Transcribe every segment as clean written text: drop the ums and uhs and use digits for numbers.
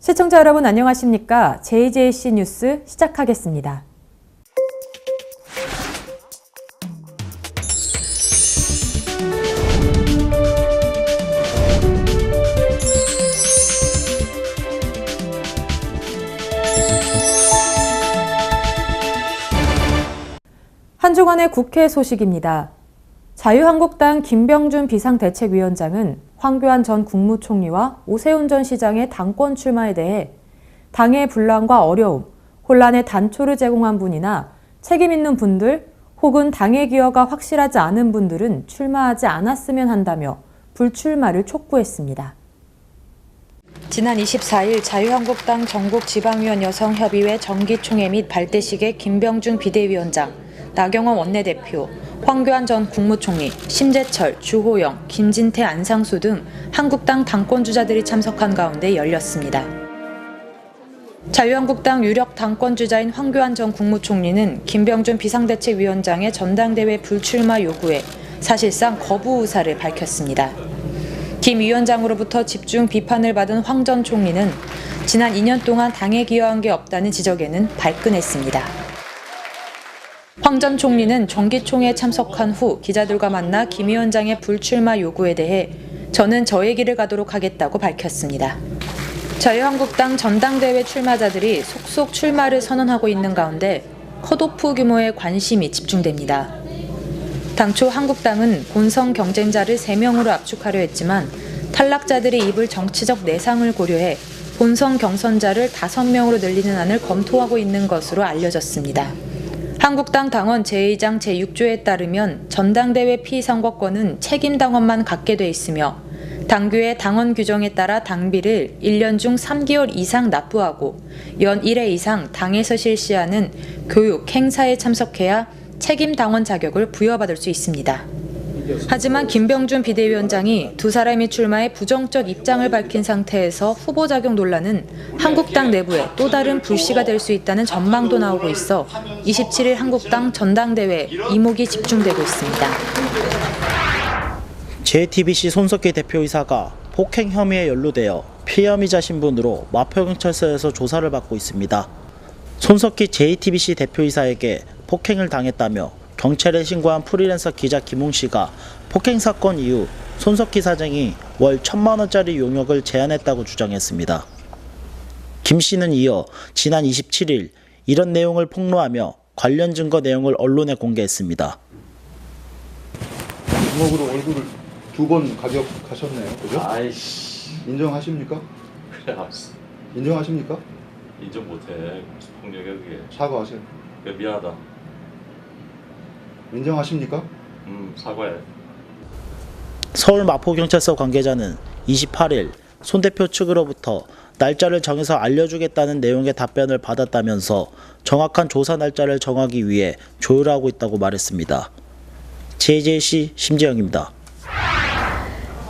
시청자 여러분 안녕하십니까? JJC 뉴스 시작하겠습니다. 한 주간의 국회 소식입니다. 자유한국당 김병준 비상대책위원장은 황교안 전 국무총리와 오세훈 전 시장의 당권 출마에 대해 당의 분란과 어려움, 혼란의 단초를 제공한 분이나 책임 있는 분들 혹은 당의 기여가 확실하지 않은 분들은 출마하지 않았으면 한다며 불출마를 촉구했습니다. 지난 24일 자유한국당 전국지방위원 여성협의회 정기총회 및 발대식에 김병준 비대위원장, 나경원 원내대표, 황교안 전 국무총리, 심재철, 주호영, 김진태, 안상수 등 한국당 당권주자들이 참석한 가운데 열렸습니다. 자유한국당 유력 당권주자인 황교안 전 국무총리는 김병준 비상대책위원장의 전당대회 불출마 요구에 사실상 거부 의사를 밝혔습니다. 김 위원장으로부터 집중 비판을 받은 황 전 총리는 지난 2년 동안 당에 기여한 게 없다는 지적에는 발끈했습니다. 황 전 총리는 정기총회에 참석한 후 기자들과 만나 김 위원장의 불출마 요구에 대해 저는 저의 길을 가도록 하겠다고 밝혔습니다. 자유한국당 전당대회 출마자들이 속속 출마를 선언하고 있는 가운데 컷오프 규모의 관심이 집중됩니다. 당초 한국당은 본선 경쟁자를 3명으로 압축하려 했지만 탈락자들이 입을 정치적 내상을 고려해 본선 경선자를 5명으로 늘리는 안을 검토하고 있는 것으로 알려졌습니다. 한국당 당원 제2장 제6조에 따르면 전당대회 피선거권은 책임당원만 갖게 돼 있으며 당규의 당원 규정에 따라 당비를 1년 중 3개월 이상 납부하고 연 1회 이상 당에서 실시하는 교육, 행사에 참석해야 책임당원 자격을 부여받을 수 있습니다. 하지만 김병준 비대위원장이 두 사람이 출마에 부정적 입장을 밝힌 상태에서 후보 자격 논란은 한국당 내부에 또 다른 불씨가 될 수 있다는 전망도 나오고 있어 27일 한국당 전당대회에 이목이 집중되고 있습니다. JTBC 손석희 대표이사가 폭행 혐의에 연루되어 피혐의자 신분으로 마포경찰서에서 조사를 받고 있습니다. 손석희 JTBC 대표이사에게 폭행을 당했다며 경찰에 신고한 프리랜서 기자 김웅 씨가 폭행 사건 이후 손석희 사장이 월 1,000만 원짜리 용역을 제안했다고 주장했습니다. 김 씨는 이어 지난 27일 이런 내용을 폭로하며 관련 증거 내용을 언론에 공개했습니다. 주먹으로 얼굴을 2번 가격하셨네요, 그죠? 아이씨. 인정하십니까? 그래, 알았어. 인정하십니까? 인정 못해. 폭력이야 그게. 사과하세요. 그래, 미안하다. 인정하십니까? 사과해. 서울 마포경찰서 관계자는 28일 손 대표 측으로부터 날짜를 정해서 알려주겠다는 내용의 답변을 받았다면서 정확한 조사 날짜를 정하기 위해 조율하고 있다고 말했습니다. JJC 심지영입니다.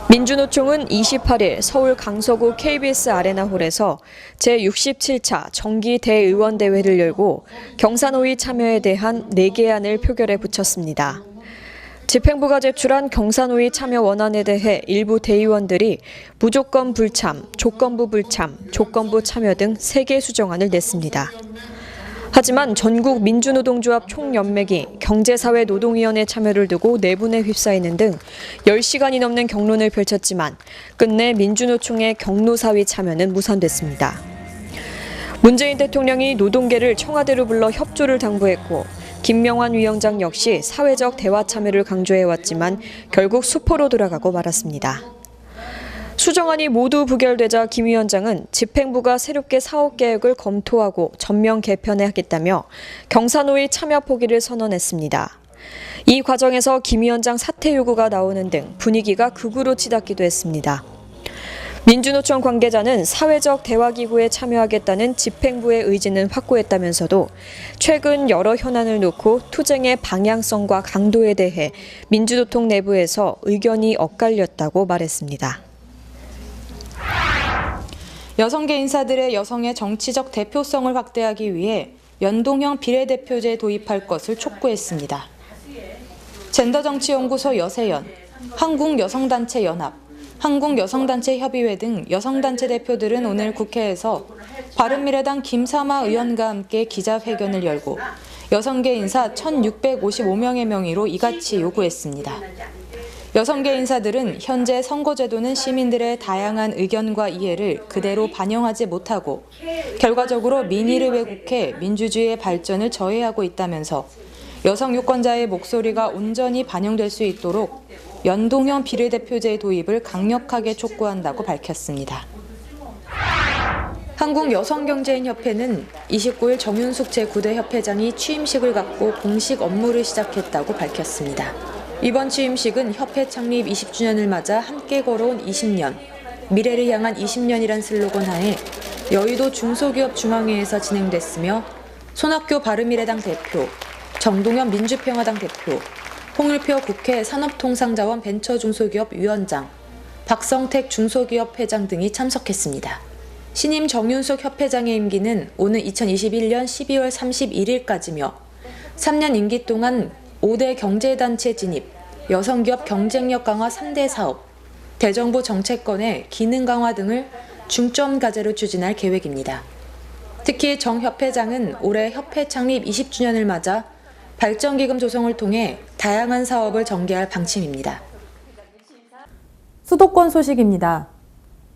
민주노총은 28일 서울 강서구 KBS 아레나홀에서 제67차 정기 대의원대회를 열고 경사노위 참여에 대한 4개안을 표결에 붙였습니다. 집행부가 제출한 경사노위 참여 원안에 대해 일부 대의원들이 무조건 불참, 조건부 불참, 조건부 참여 등 3개 수정안을 냈습니다. 하지만 전국 민주노동조합 총연맹이 경제사회노동위원회 참여를 두고 내분에 휩싸이는 등 10시간이 넘는 격론을 펼쳤지만 끝내 민주노총의 경로사위 참여는 무산됐습니다. 문재인 대통령이 노동계를 청와대로 불러 협조를 당부했고 김명환 위원장 역시 사회적 대화 참여를 강조해왔지만 결국 수포로 돌아가고 말았습니다. 수정안이 모두 부결되자 김 위원장은 집행부가 새롭게 사업 계획을 검토하고 전면 개편하겠다며 경사노위 참여 포기를 선언했습니다. 이 과정에서 김 위원장 사퇴 요구가 나오는 등 분위기가 극으로 치닫기도 했습니다. 민주노총 관계자는 사회적 대화기구에 참여하겠다는 집행부의 의지는 확고했다면서도 최근 여러 현안을 놓고 투쟁의 방향성과 강도에 대해 민주노총 내부에서 의견이 엇갈렸다고 말했습니다. 여성계 인사들의 여성의 정치적 대표성을 확대하기 위해 연동형 비례대표제 도입할 것을 촉구했습니다. 젠더정치연구소 여세연, 한국여성단체연합, 한국여성단체협의회 등 여성단체 대표들은 오늘 국회에서 바른미래당 김삼아 의원과 함께 기자회견을 열고 여성계 인사 1,655명의 명의로 이같이 요구했습니다. 여성계 인사들은 현재 선거제도는 시민들의 다양한 의견과 이해를 그대로 반영하지 못하고 결과적으로 민의를 왜곡해 민주주의의 발전을 저해하고 있다면서 여성 유권자의 목소리가 온전히 반영될 수 있도록 연동형 비례대표제 도입을 강력하게 촉구한다고 밝혔습니다. 한국여성경제인협회는 29일 정윤숙 제9대 협회장이 취임식을 갖고 공식 업무를 시작했다고 밝혔습니다. 이번 취임식은 협회 창립 20주년을 맞아 함께 걸어온 20년, 미래를 향한 20년이란 슬로건 하에 여의도 중소기업 중앙회에서 진행됐으며 손학규 바른미래당 대표, 정동현 민주평화당 대표, 홍일표 국회 산업통상자원 벤처중소기업 위원장, 박성택 중소기업 회장 등이 참석했습니다. 신임 정윤숙 협회장의 임기는 오는 2021년 12월 31일까지며 3년 임기 동안 5대 경제단체 진입, 여성기업 경쟁력 강화 3대 사업, 대정부 정책권의 기능 강화 등을 중점 과제로 추진할 계획입니다. 특히 정 협회장은 올해 협회 창립 20주년을 맞아 발전기금 조성을 통해 다양한 사업을 전개할 방침입니다. 수도권 소식입니다.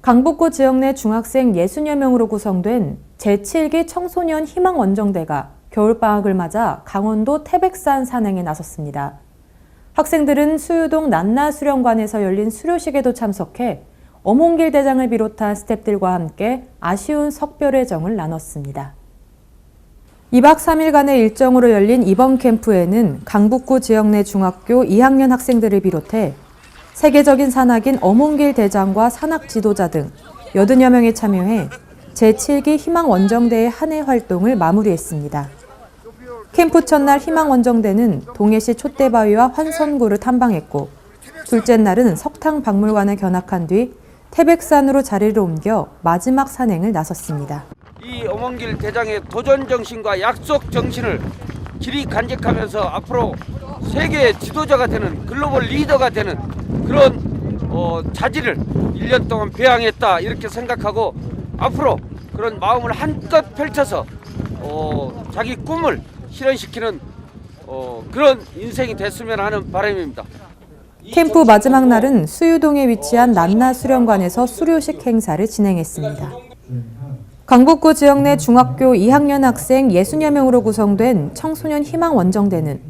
강북구 지역 내 중학생 60여 명으로 구성된 제7기 청소년 희망원정대가 겨울방학을 맞아 강원도 태백산 산행에 나섰습니다. 학생들은 수유동 난나수련관에서 열린 수료식에도 참석해 어몽길 대장을 비롯한 스태프들과 함께 아쉬운 석별의 정을 나눴습니다. 2박 3일간의 일정으로 열린 이번 캠프에는 강북구 지역 내 중학교 2학년 학생들을 비롯해 세계적인 산악인 어몽길 대장과 산악 지도자 등 80여 명이 참여해 제7기 희망원정대의 한 해 활동을 마무리했습니다. 캠프 첫날 희망원정대는 동해시 촛대바위와 환선구를 탐방했고 둘째 날은 석탕박물관을 견학한 뒤 태백산으로 자리를 옮겨 마지막 산행을 나섰습니다. 이 어몽길 대장의 도전 정신과 약속 정신을 길이 간직하면서 앞으로 세계 지도자가 되는 글로벌 리더가 되는 그런 자질을 1년 동안 배양했다 이렇게 생각하고 앞으로 그런 마음을 한껏 펼쳐서 자기 꿈을 실현시키는 그런 인생이 됐으면 하는 바람입니다. 캠프 마지막 날은 수유동에 위치한 난나수련관에서 수료식 행사를 진행했습니다. 강북구 지역 내 중학교 2학년 학생 60여 명으로 구성된 청소년 희망원정대는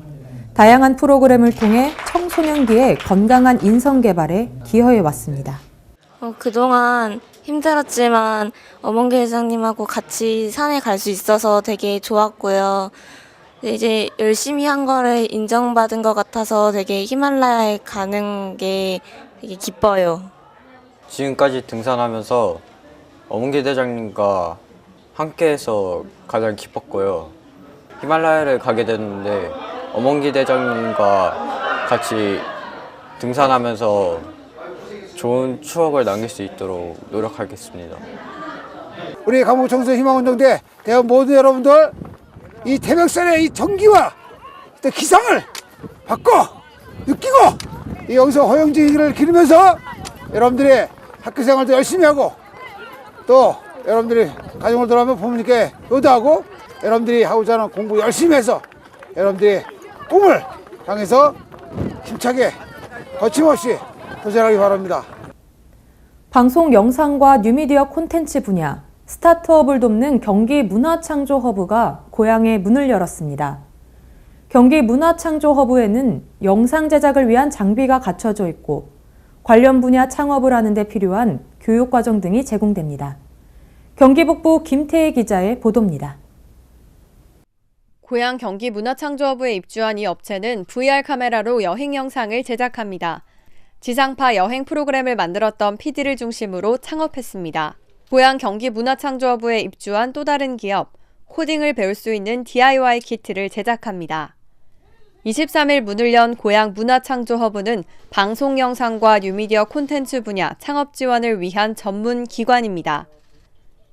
다양한 프로그램을 통해 청소년기의 건강한 인성 개발에 기여해 왔습니다. 그동안 힘들었지만 어몽길 회장님하고 같이 산에 갈 수 있어서 되게 좋았고요. 이제 열심히 한 거를 인정받은 것 같아서 되게 히말라야에 가는 게 되게 기뻐요. 지금까지 등산하면서 어몽길 대장님과 함께해서 가장 기뻤고요. 히말라야를 가게 됐는데 어몽길 대장님과 같이 등산하면서 좋은 추억을 남길 수 있도록 노력하겠습니다. 우리 강북 청소년 희망원정대 대원 모든 여러분들 이 태백산의 이 정기와 기상을 받고 느끼고 이 여기서 허영지기를 기르면서 여러분들이 학교 생활도 열심히 하고 또 여러분들이 가정을 돌아오면 부모님께 효도하고 여러분들이 하고자 하는 공부 열심히 해서 여러분들이 꿈을 향해서 힘차게 거침없이 도전하기 바랍니다. 방송 영상과 뉴미디어 콘텐츠 분야, 스타트업을 돕는 경기문화창조허브가 고향에 문을 열었습니다. 경기문화창조허브에는 영상 제작을 위한 장비가 갖춰져 있고 관련 분야 창업을 하는 데 필요한 교육과정 등이 제공됩니다. 경기북부 김태희 기자의 보도입니다. 고향 경기문화창조허브에 입주한 이 업체는 VR 카메라로 여행 영상을 제작합니다. 지상파 여행 프로그램을 만들었던 PD를 중심으로 창업했습니다. 고향 경기문화창조허브에 입주한 또 다른 기업, 코딩을 배울 수 있는 DIY 키트를 제작합니다. 23일 문을 연 고향 문화창조허브는 방송 영상과 뉴미디어 콘텐츠 분야 창업 지원을 위한 전문 기관입니다.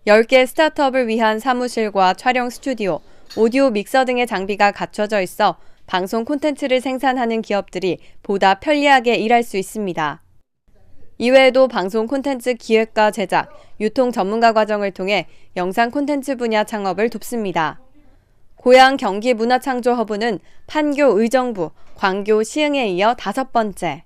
10개 스타트업을 위한 사무실과 촬영 스튜디오, 오디오 믹서 등의 장비가 갖춰져 있어 방송 콘텐츠를 생산하는 기업들이 보다 편리하게 일할 수 있습니다. 이외에도 방송 콘텐츠 기획과 제작, 유통 전문가 과정을 통해 영상 콘텐츠 분야 창업을 돕습니다. 고양 경기문화창조허브는 판교 의정부, 광교 시흥에 이어 5번째.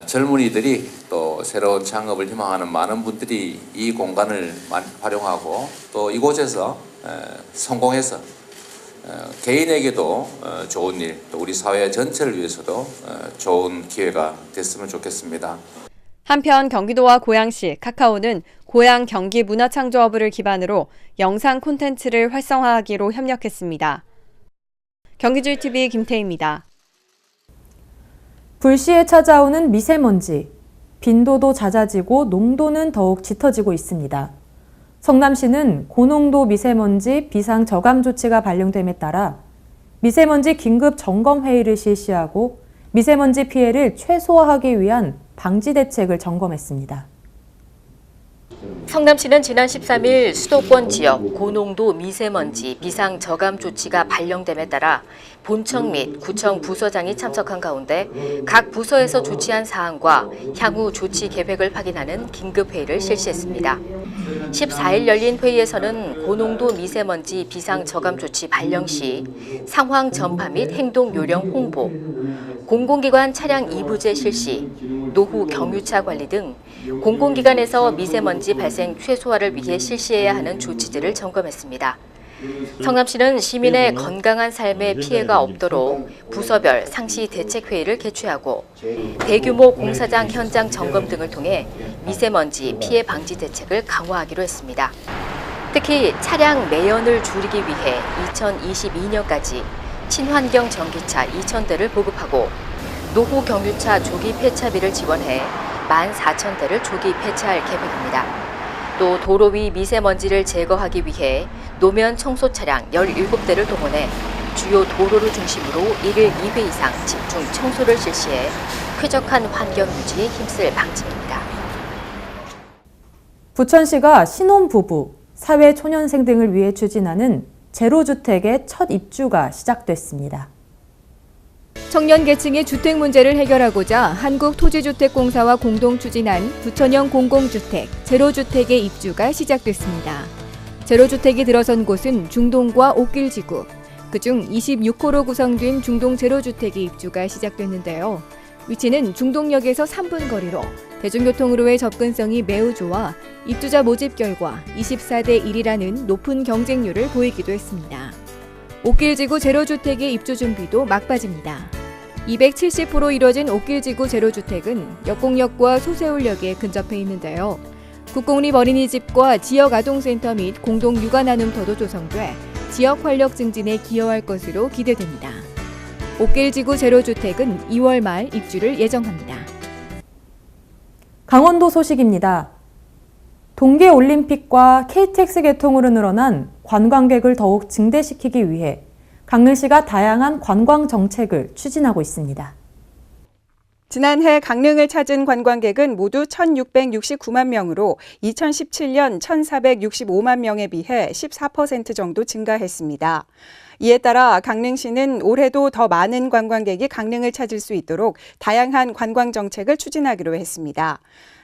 젊은이들이 또 새로운 창업을 희망하는 많은 분들이 이 공간을 활용하고 또 이곳에서 성공해서 개인에게도 좋은 일, 또 우리 사회 전체를 위해서도 좋은 기회가 됐으면 좋겠습니다. 한편 경기도와 고양시, 카카오는 고양 경기문화창조허브를 기반으로 영상 콘텐츠를 활성화하기로 협력했습니다. 경기주의TV 김태희입니다. 불시에 찾아오는 미세먼지. 빈도도 잦아지고 농도는 더욱 짙어지고 있습니다. 성남시는 고농도 미세먼지 비상 저감 조치가 발령됨에 따라 미세먼지 긴급 점검 회의를 실시하고 미세먼지 피해를 최소화하기 위한 방지 대책을 점검했습니다. 성남시는 지난 13일 수도권 지역 고농도 미세먼지 비상 저감 조치가 발령됨에 따라 본청 및 구청 부서장이 참석한 가운데 각 부서에서 조치한 사항과 향후 조치 계획을 확인하는 긴급회의를 실시했습니다. 14일 열린 회의에서는 고농도 미세먼지 비상 저감 조치 발령 시 상황 전파 및 행동 요령 홍보, 공공기관 차량 이부제 실시, 노후 경유차 관리 등 공공기관에서 미세먼지 발생 최소화를 위해 실시해야 하는 조치들을 점검했습니다. 성남시는 시민의 건강한 삶에 피해가 없도록 부서별 상시 대책회의를 개최하고 대규모 공사장 현장 점검 등을 통해 미세먼지 피해 방지 대책을 강화하기로 했습니다. 특히 차량 매연을 줄이기 위해 2022년까지 친환경 전기차 2,000대를 보급하고 노후 경유차 조기 폐차비를 지원해 14,000대를 조기 폐차할 계획입니다. 또 도로 위 미세먼지를 제거하기 위해 노면 청소 차량 17대를 동원해 주요 도로를 중심으로 1일 2회 이상 집중 청소를 실시해 쾌적한 환경 유지에 힘쓸 방침입니다. 부천시가 신혼부부, 사회초년생 등을 위해 추진하는 제로주택의 첫 입주가 시작됐습니다. 청년 계층의 주택 문제를 해결하고자 한국토지주택공사와 공동 추진한 부천형 공공주택, 제로주택의 입주가 시작됐습니다. 제로주택이 들어선 곳은 중동과 옥길지구, 그중 26호로 구성된 중동 제로주택의 입주가 시작됐는데요. 위치는 중동역에서 3분 거리로 대중교통으로의 접근성이 매우 좋아 입주자 모집 결과 24대 1이라는 높은 경쟁률을 보이기도 했습니다. 옥길지구 제로주택의 입주 준비도 막바지입니다. 270호로 이뤄진 옥길지구 제로주택은 역공역과 소세울역에 근접해 있는데요. 국공립 어린이집과 지역아동센터 및 공동육아나눔터도 조성돼 지역 활력 증진에 기여할 것으로 기대됩니다. 옥길지구 제로주택은 2월 말 입주를 예정합니다. 강원도 소식입니다. 동계올림픽과 KTX 개통으로 늘어난 관광객을 더욱 증대시키기 위해 강릉시가 다양한 관광 정책을 추진하고 있습니다. 지난해 강릉을 찾은 관광객은 모두 1,669만 명으로 2017년 1,465만 명에 비해 14% 정도 증가했습니다. 이에 따라 강릉시는 올해도 더 많은 관광객이 강릉을 찾을 수 있도록 다양한 관광 정책을 추진하기로 했습니다.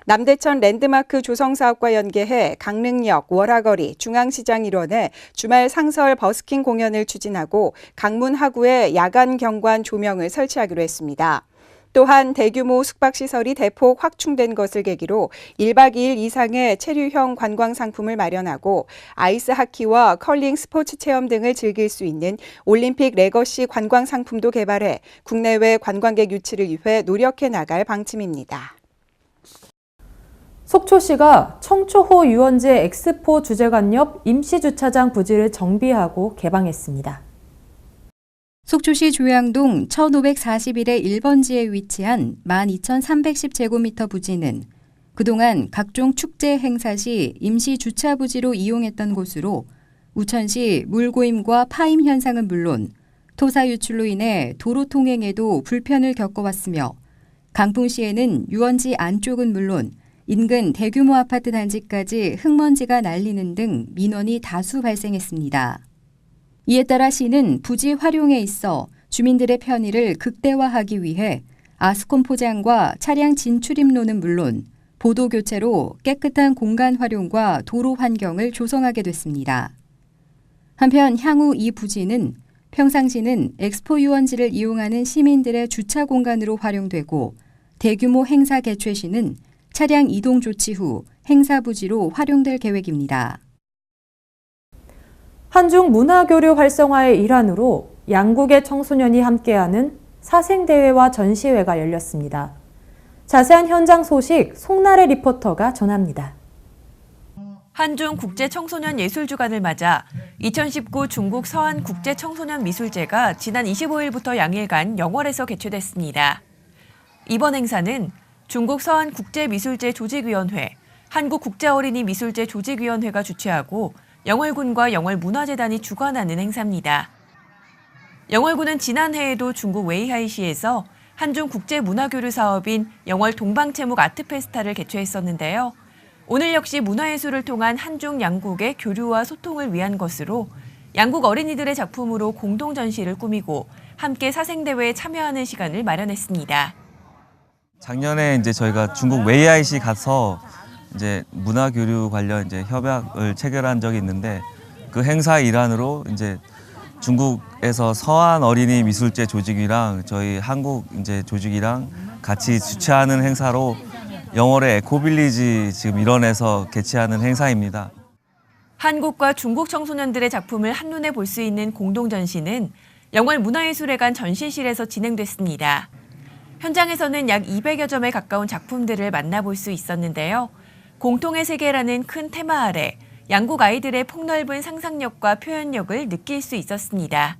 남대천 랜드마크 조성사업과 연계해 강릉역, 월화거리, 중앙시장 일원에 주말 상설 버스킹 공연을 추진하고 강문 하구에 야간 경관 조명을 설치하기로 했습니다. 또한 대규모 숙박시설이 대폭 확충된 것을 계기로 1박 2일 이상의 체류형 관광 상품을 마련하고 아이스 하키와 컬링 스포츠 체험 등을 즐길 수 있는 올림픽 레거시 관광 상품도 개발해 국내외 관광객 유치를 위해 노력해 나갈 방침입니다. 속초시가 청초호 유원지 엑스포 주재관 옆 임시주차장 부지를 정비하고 개방했습니다. 속초시 조양동 1541의 1번지에 위치한 12,310제곱미터 부지는 그동안 각종 축제 행사 시 임시 주차 부지로 이용했던 곳으로 우천시 물고임과 파임 현상은 물론 토사 유출로 인해 도로 통행에도 불편을 겪어왔으며 강풍시에는 유원지 안쪽은 물론 인근 대규모 아파트 단지까지 흙먼지가 날리는 등 민원이 다수 발생했습니다. 이에 따라 시는 부지 활용에 있어 주민들의 편의를 극대화하기 위해 아스콘 포장과 차량 진출입로는 물론 보도 교체로 깨끗한 공간 활용과 도로 환경을 조성하게 됐습니다. 한편 향후 이 부지는 평상시는 엑스포 유원지를 이용하는 시민들의 주차 공간으로 활용되고 대규모 행사 개최 시는 차량 이동 조치 후 행사 부지로 활용될 계획입니다. 한중 문화교류 활성화의 일환으로 양국의 청소년이 함께하는 사생대회와 전시회가 열렸습니다. 자세한 현장 소식 송나래 리포터가 전합니다. 한중 국제청소년 예술주간을 맞아 2019 중국 서한 국제청소년 미술제가 지난 25일부터 양일간 영월에서 개최됐습니다. 이번 행사는 중국 서한 국제미술제 조직위원회, 한국국제어린이 미술제 조직위원회가 주최하고 영월군과 영월문화재단이 주관하는 행사입니다. 영월군은 지난해에도 중국 웨이하이시에서 한중 국제문화교류 사업인 영월 동방채목 아트페스타를 개최했었는데요. 오늘 역시 문화예술을 통한 한중 양국의 교류와 소통을 위한 것으로 양국 어린이들의 작품으로 공동 전시를 꾸미고 함께 사생대회에 참여하는 시간을 마련했습니다. 작년에 이제 저희가 중국 웨이하이시 가서 이제 문화교류 관련 이제 협약을 체결한 적이 있는데 그 행사 일환으로 이제 중국에서 서한 어린이 미술제 조직이랑 저희 한국 이제 조직이랑 같이 주최하는 행사로 영월의 에코빌리지 지금 일원에서 개최하는 행사입니다. 한국과 중국 청소년들의 작품을 한눈에 볼 수 있는 공동 전시는 영월 문화예술회관 전시실에서 진행됐습니다. 현장에서는 약 200여 점에 가까운 작품들을 만나볼 수 있었는데요. 공통의 세계라는 큰 테마 아래 양국 아이들의 폭넓은 상상력과 표현력을 느낄 수 있었습니다.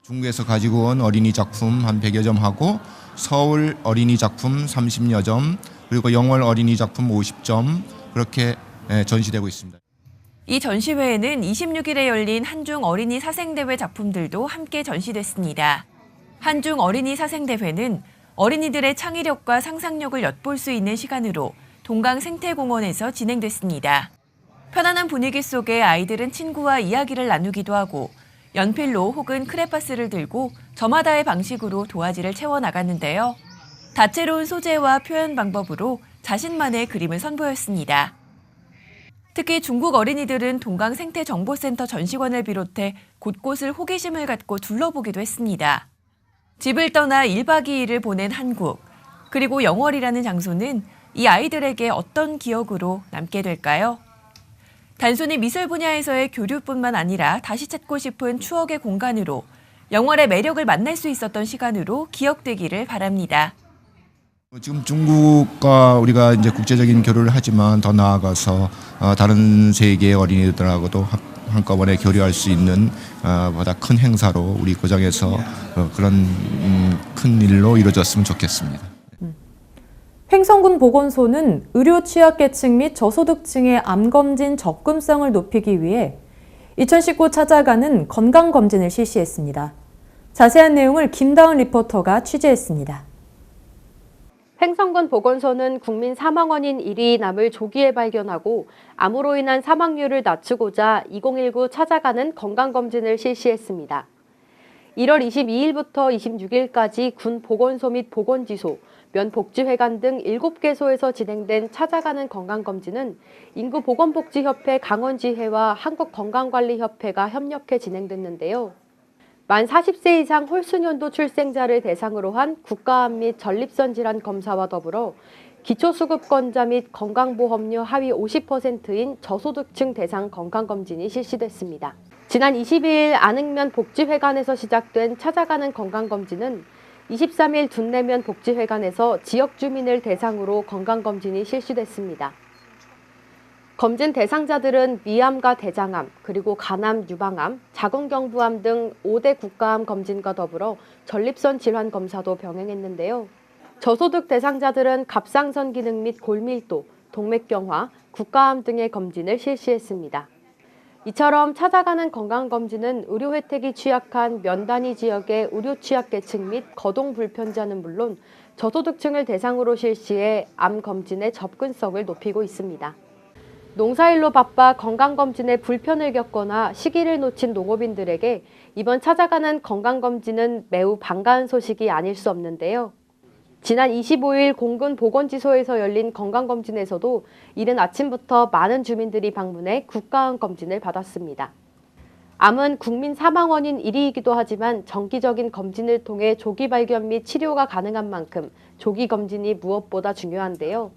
중국에서 가지고 온 어린이 작품 한 100여 점하고 서울 어린이 작품 30여 점, 그리고 영월 어린이 작품 50점 그렇게 전시되고 있습니다. 이 전시회에는 26일에 열린 한중 어린이 사생대회 작품들도 함께 전시됐습니다. 한중 어린이 사생대회는 어린이들의 창의력과 상상력을 엿볼 수 있는 시간으로 동강생태공원에서 진행됐습니다. 편안한 분위기 속에 아이들은 친구와 이야기를 나누기도 하고 연필로 혹은 크레파스를 들고 저마다의 방식으로 도화지를 채워나갔는데요. 다채로운 소재와 표현 방법으로 자신만의 그림을 선보였습니다. 특히 중국 어린이들은 동강생태정보센터 전시관을 비롯해 곳곳을 호기심을 갖고 둘러보기도 했습니다. 집을 떠나 1박 2일을 보낸 한국, 그리고 영월이라는 장소는 이 아이들에게 어떤 기억으로 남게 될까요? 단순히 미술 분야에서의 교류뿐만 아니라 다시 찾고 싶은 추억의 공간으로 영월의 매력을 만날 수 있었던 시간으로 기억되기를 바랍니다. 지금 중국과 우리가 이제 국제적인 교류를 하지만 더 나아가서 다른 세계의 어린이들하고도 한꺼번에 교류할 수 있는 보다 큰 행사로 우리 고장에서 그런 큰 일로 이루어졌으면 좋겠습니다. 횡성군 보건소는 의료 취약계층 및 저소득층의 암검진 접근성을 높이기 위해 2019 찾아가는 건강검진을 실시했습니다. 자세한 내용을 김다은 리포터가 취재했습니다. 횡성군 보건소는 국민 사망 원인 1위 암을 조기에 발견하고 암으로 인한 사망률을 낮추고자 2019 찾아가는 건강검진을 실시했습니다. 1월 22일부터 26일까지 군 보건소 및 보건지소, 면복지회관 등 7개소에서 진행된 찾아가는 건강검진은 인구보건복지협회 강원지회와 한국건강관리협회가 협력해 진행됐는데요. 만 40세 이상 홀수년도 출생자를 대상으로 한 국가암 및 전립선 질환 검사와 더불어 기초수급권자 및 건강보험료 하위 50%인 저소득층 대상 건강검진이 실시됐습니다. 지난 22일 안흥면 복지회관에서 시작된 찾아가는 건강검진은 23일 둔내면 복지회관에서 지역 주민을 대상으로 건강검진이 실시됐습니다. 검진 대상자들은 미암과 대장암, 그리고 간암, 유방암, 자궁경부암 등 5대 국가암 검진과 더불어 전립선 질환 검사도 병행했는데요. 저소득 대상자들은 갑상선 기능 및 골밀도, 동맥경화, 국가암 등의 검진을 실시했습니다. 이처럼 찾아가는 건강검진은 의료 혜택이 취약한 면단위 지역의 의료 취약계층 및 거동 불편자는 물론 저소득층을 대상으로 실시해 암 검진의 접근성을 높이고 있습니다. 농사일로 바빠 건강검진에 불편을 겪거나 시기를 놓친 농업인들에게 이번 찾아가는 건강검진은 매우 반가운 소식이 아닐 수 없는데요. 지난 25일 공군 보건지소에서 열린 건강검진에서도 이른 아침부터 많은 주민들이 방문해 국가암 검진을 받았습니다. 암은 국민 사망 원인 1위이기도 하지만 정기적인 검진을 통해 조기 발견 및 치료가 가능한 만큼 조기 검진이 무엇보다 중요한데요.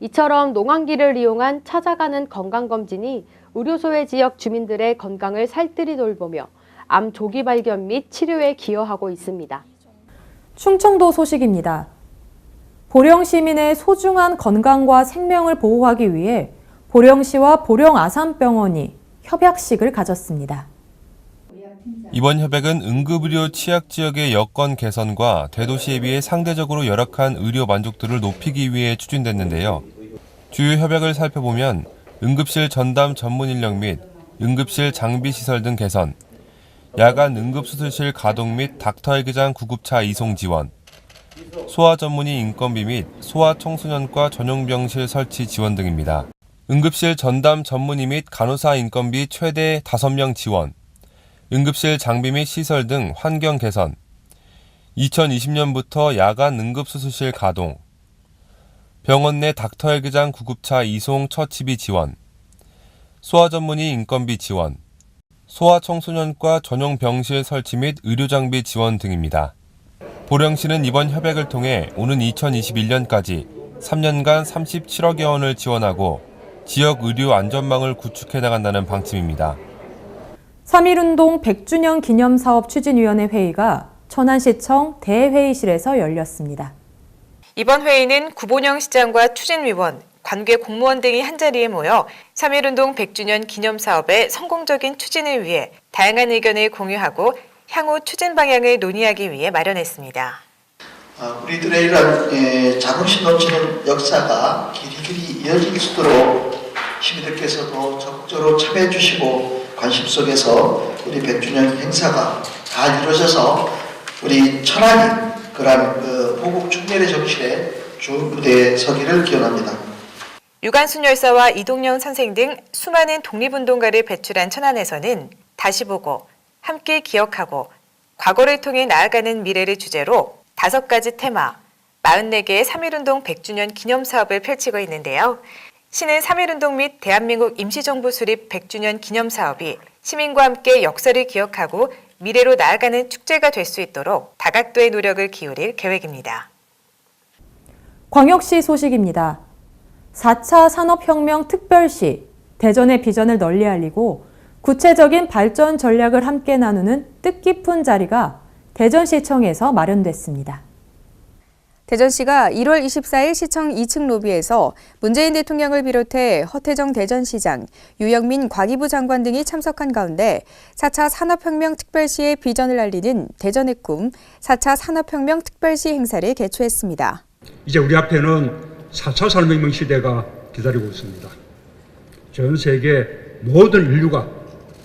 이처럼 농한기를 이용한 찾아가는 건강검진이 의료소외 지역 주민들의 건강을 살뜰히 돌보며 암 조기 발견 및 치료에 기여하고 있습니다. 충청도 소식입니다. 보령 시민의 소중한 건강과 생명을 보호하기 위해 보령시와 보령아산병원이 협약식을 가졌습니다. 이번 협약은 응급의료 취약지역의 여건 개선과 대도시에 비해 상대적으로 열악한 의료 만족도를 높이기 위해 추진됐는데요. 주요 협약을 살펴보면 응급실 전담 전문 인력 및 응급실 장비 시설 등 개선, 야간 응급수술실 가동 및 닥터헬기장 구급차 이송 지원, 소아 전문의 인건비 및 소아 청소년과 전용병실 설치 지원 등입니다. 응급실 전담 전문의 및 간호사 인건비 최대 5명 지원, 응급실 장비 및 시설 등 환경 개선, 2020년부터 야간 응급수술실 가동, 병원 내 닥터헬기장 구급차 이송 처치비 지원, 소아 전문의 인건비 지원, 소아 청소년과 전용 병실 설치 및 의료장비 지원 등입니다. 보령시는 이번 협약을 통해 오는 2021년까지 3년간 37억여 원을 지원하고 지역 의료 안전망을 구축해 나간다는 방침입니다. 3.1운동 100주년 기념사업 추진위원회 회의가 천안시청 대회의실에서 열렸습니다. 이번 회의는 구본영 시장과 추진위원, 관계 공무원 등이 한자리에 모여 3.1운동 100주년 기념사업의 성공적인 추진을 위해 다양한 의견을 공유하고 향후 추진 방향을 논의하기 위해 마련했습니다. 우리들의 이런 자긍심 넘치는 역사가 길이길이 이어질 수 있도록 시민들께서도 적극적으로 참여해 주시고 관심 속에서 우리 100주년 행사가 잘 이루어져서 우리 천안이 그러한 보국 충렬의 정신에 좋은 무대에 서기를 기원합니다. 유관순 열사와 이동영 선생 등 수많은 독립운동가를 배출한 천안에서는 다시 보고 함께 기억하고 과거를 통해 나아가는 미래를 주제로 5가지 테마, 44개의 3.1운동 100주년 기념사업을 펼치고 있는데요. 시는 3.1운동 및 대한민국 임시정부 수립 100주년 기념사업이 시민과 함께 역사를 기억하고 미래로 나아가는 축제가 될 수 있도록 다각도의 노력을 기울일 계획입니다. 광역시 소식입니다. 4차 산업혁명 특별시, 대전의 비전을 널리 알리고 구체적인 발전 전략을 함께 나누는 뜻깊은 자리가 대전시청에서 마련됐습니다. 대전시가 1월 24일 시청 2층 로비에서 문재인 대통령을 비롯해 허태정 대전시장, 유영민 과기부 장관 등이 참석한 가운데 4차 산업혁명 특별시의 비전을 알리는 대전의 꿈 4차 산업혁명 특별시 행사를 개최했습니다. 이제 우리 앞에는 4차 산업혁명 시대가 기다리고 있습니다. 전 세계 모든 인류가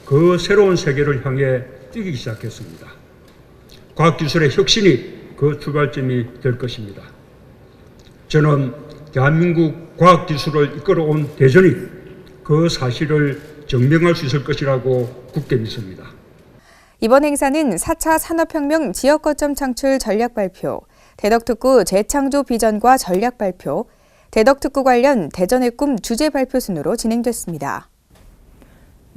그 새로운 세계를 향해 뛰기 시작했습니다. 과학기술의 혁신이 그 출발점이 될 것입니다. 저는 대한민국 과학기술을 이끌어온 대전이 그 사실을 증명할 수 있을 것이라고 굳게 믿습니다. 이번 행사는 4차 산업혁명 지역거점 창출 전략 발표, 대덕특구 재창조 비전과 전략 발표, 대덕특구 관련 대전의 꿈 주제 발표 순으로 진행됐습니다.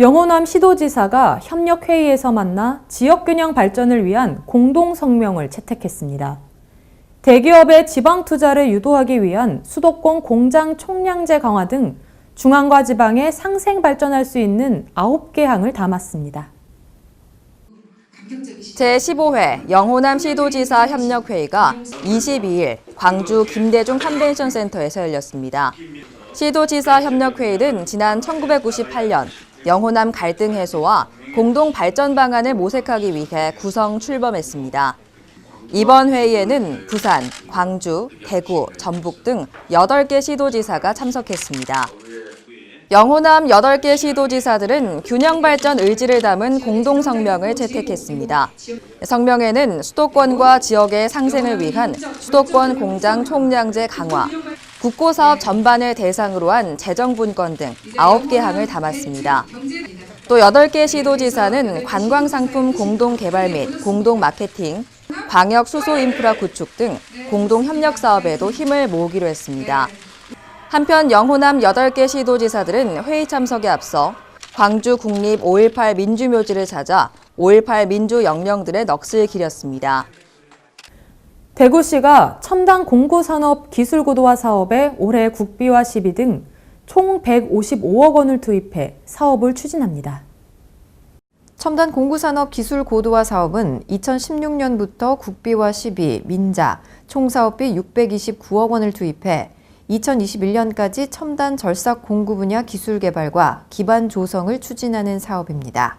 영호남 시도지사가 협력회의에서 만나 지역균형 발전을 위한 공동성명을 채택했습니다. 대기업의 지방 투자를 유도하기 위한 수도권 공장 총량제 강화 등 중앙과 지방의 상생 발전할 수 있는 9개 항을 담았습니다. 제15회 영호남 시도지사 협력회의가 22일 광주 김대중 컨벤션 센터에서 열렸습니다. 시도지사 협력회의는 지난 1998년 영호남 갈등 해소와 공동 발전 방안을 모색하기 위해 구성 출범했습니다. 이번 회의에는 부산, 광주, 대구, 전북 등 8개 시도지사가 참석했습니다. 영호남 8개 시도지사들은 균형 발전 의지를 담은 공동 성명을 채택했습니다. 성명에는 수도권과 지역의 상생을 위한 수도권 공장 총량제 강화, 국고사업 전반을 대상으로 한 재정분권 등 9개 항을 담았습니다. 또 8개 시도지사는 관광상품 공동개발 및 공동마케팅, 광역수소인프라 구축 등 공동협력사업에도 힘을 모으기로 했습니다. 한편 영호남 8개 시도지사들은 회의 참석에 앞서 광주 국립 5.18 민주묘지를 찾아 5.18 민주영령들의 넋을 기렸습니다. 대구시가 첨단 공구산업 기술고도화 사업에 올해 국비와 시비 등 총 155억 원을 투입해 사업을 추진합니다. 첨단 공구산업 기술고도화 사업은 2016년부터 국비와 시비, 민자, 총 사업비 629억 원을 투입해 2021년까지 첨단 절삭 공구 분야 기술 개발과 기반 조성을 추진하는 사업입니다.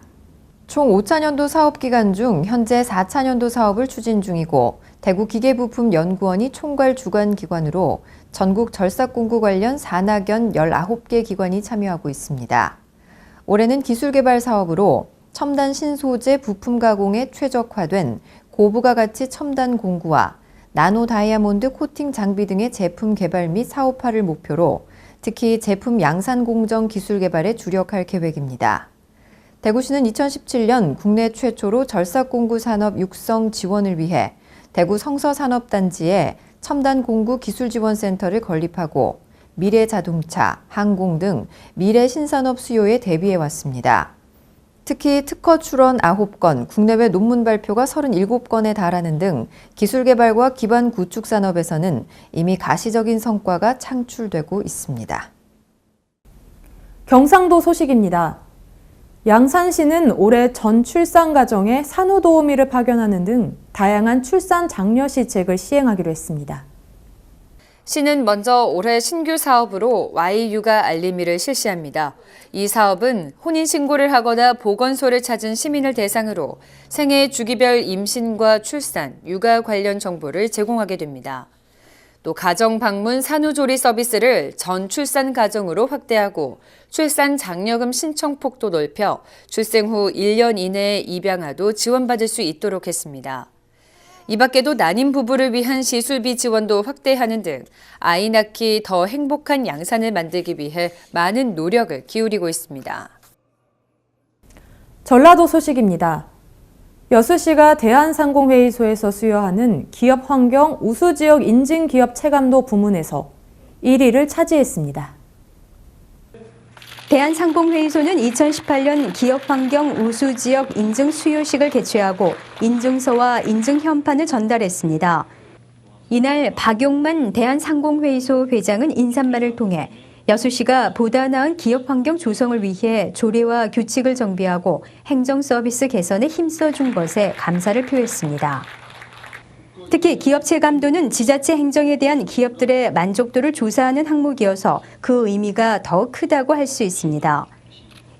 총 5차년도 사업 기간 중 현재 4차년도 사업을 추진 중이고 대구기계부품연구원이 총괄 주관 기관으로 전국 절삭공구 관련 산학연 19개 기관이 참여하고 있습니다. 올해는 기술개발 사업으로 첨단 신소재 부품 가공에 최적화된 고부가 가치 첨단 공구와 나노 다이아몬드 코팅 장비 등의 제품 개발 및 사업화를 목표로 특히 제품 양산 공정 기술 개발에 주력할 계획입니다. 대구시는 2017년 국내 최초로 절삭공구 산업 육성 지원을 위해 대구 성서산업단지에 첨단 공구 기술지원센터를 건립하고 미래 자동차, 항공 등 미래 신산업 수요에 대비해 왔습니다. 특히 특허 출원 9건, 국내외 논문 발표가 37건에 달하는 등 기술 개발과 기반 구축 산업에서는 이미 가시적인 성과가 창출되고 있습니다. 경상도 소식입니다. 양산시는 올해 전 출산 가정에 산후도우미를 파견하는 등 다양한 출산 장려 시책을 시행하기로 했습니다. 시는 먼저 올해 신규 사업으로 Y육아 알림이를 실시합니다. 이 사업은 혼인신고를 하거나 보건소를 찾은 시민을 대상으로 생애 주기별 임신과 출산, 육아 관련 정보를 제공하게 됩니다. 또 가정 방문 산후조리 서비스를 전 출산 가정으로 확대하고 출산 장려금 신청폭도 넓혀 출생 후 1년 이내에 입양아도 지원받을 수 있도록 했습니다. 이 밖에도 난임 부부를 위한 시술비 지원도 확대하는 등 아이 낳기 더 행복한 양산을 만들기 위해 많은 노력을 기울이고 있습니다. 전라도 소식입니다. 여수시가 대한상공회의소에서 수여하는 기업환경 우수지역 인증기업 체감도 부문에서 1위를 차지했습니다. 대한상공회의소는 2018년 기업환경 우수지역 인증 수여식을 개최하고 인증서와 인증현판을 전달했습니다. 이날 박용만 대한상공회의소 회장은 인사말을 통해 여수시가 보다 나은 기업환경 조성을 위해 조례와 규칙을 정비하고 행정서비스 개선에 힘써준 것에 감사를 표했습니다. 특히 기업체감도는 지자체 행정에 대한 기업들의 만족도를 조사하는 항목이어서 그 의미가 더 크다고 할 수 있습니다.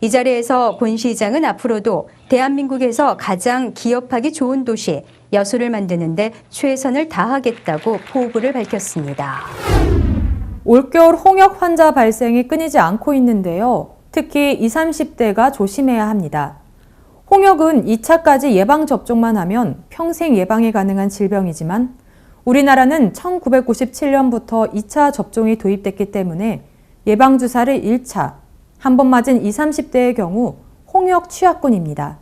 이 자리에서 권 시장은 앞으로도 대한민국에서 가장 기업하기 좋은 도시 여수를 만드는 데 최선을 다하겠다고 포부를 밝혔습니다. 올겨울 홍역 환자 발생이 끊이지 않고 있는데요. 특히 20, 30대가 조심해야 합니다. 홍역은 2차까지 예방접종만 하면 평생 예방이 가능한 질병이지만 우리나라는 1997년부터 2차 접종이 도입됐기 때문에 예방주사를 1차, 한 번 맞은 20, 30대의 경우 홍역 취약군입니다.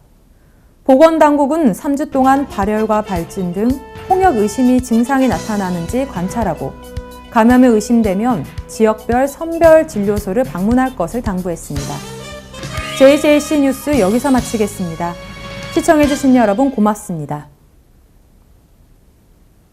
보건당국은 3주 동안 발열과 발진 등 홍역 의심이 증상이 나타나는지 관찰하고 감염이 의심되면 지역별 선별 진료소를 방문할 것을 당부했습니다. JJC 뉴스 여기서 마치겠습니다. 시청해주신 여러분 고맙습니다.